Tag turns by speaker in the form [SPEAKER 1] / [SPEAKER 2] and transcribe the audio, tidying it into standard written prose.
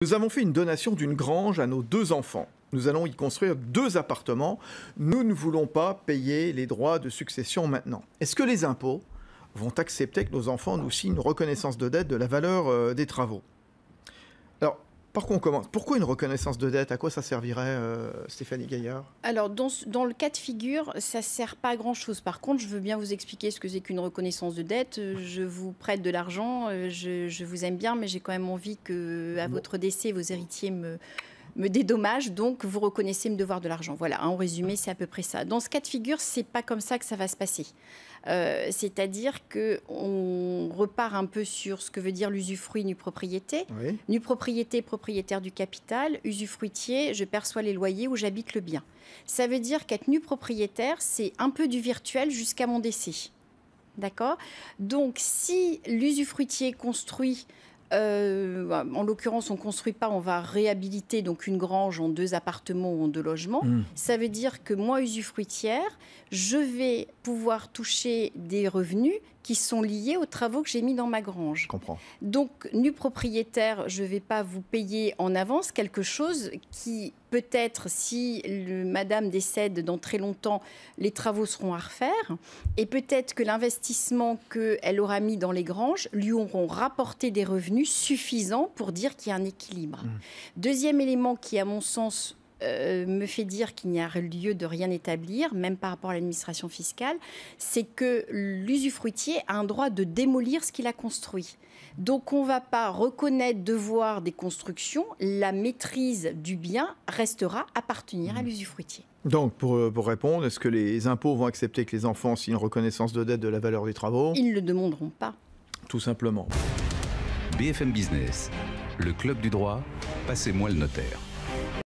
[SPEAKER 1] Nous avons fait une donation d'une grange à nos 2 enfants. Nous allons y construire 2 appartements. Nous ne voulons pas payer les droits de succession maintenant. Est-ce que les impôts vont accepter que nos enfants nous signent une reconnaissance de dette de la valeur des travaux? Alors, par quoi on commence? Pourquoi une reconnaissance de dette? À quoi ça servirait, Stéphanie Gaillard?
[SPEAKER 2] Alors, dans le cas de figure, ça ne sert pas à grand-chose. Par contre, je veux bien vous expliquer ce que c'est qu'une reconnaissance de dette. Je vous prête de l'argent, je vous aime bien, mais j'ai quand même envie qu'à votre décès, vos héritiers me dédommagent, donc vous reconnaissez me devoir de l'argent. Voilà, en résumé, c'est à peu près ça. Dans ce cas de figure, c'est pas comme ça que ça va se passer. C'est-à-dire qu'on repart un peu sur ce que veut dire l'usufruit nu propriété.
[SPEAKER 1] Oui.
[SPEAKER 2] Nu propriété, propriétaire du capital. Usufruitier, je perçois les loyers où j'habite le bien. Ça veut dire qu'être nu propriétaire, c'est un peu du virtuel jusqu'à mon décès. D'accord? Donc, si l'usufruitier construit... en l'occurrence, on ne construit pas, on va réhabiliter donc une grange en 2 appartements ou en 2 logements. Ça veut dire que moi, usufruitière, je vais pouvoir toucher des revenus qui sont liés aux travaux que j'ai mis dans ma grange.
[SPEAKER 1] Je comprends.
[SPEAKER 2] Donc, nu propriétaire, je ne vais pas vous payer en avance quelque chose qui, peut-être, si madame décède dans très longtemps, les travaux seront à refaire. Et peut-être que l'investissement qu'elle aura mis dans les granges lui auront rapporté des revenus suffisants pour dire qu'il y a un équilibre. Deuxième élément qui, à mon sens, me fait dire qu'il n'y a lieu de rien établir, même par rapport à l'administration fiscale, c'est que l'usufruitier a un droit de démolir ce qu'il a construit. Donc on ne va pas reconnaître devoir des constructions, la maîtrise du bien restera appartenir à l'usufruitier.
[SPEAKER 1] Donc, pour répondre, est-ce que les impôts vont accepter que les enfants signent une reconnaissance de dette de la valeur des travaux?
[SPEAKER 2] Ils ne le demanderont pas.
[SPEAKER 1] Tout simplement.
[SPEAKER 3] BFM Business, le club du droit, passez-moi le notaire.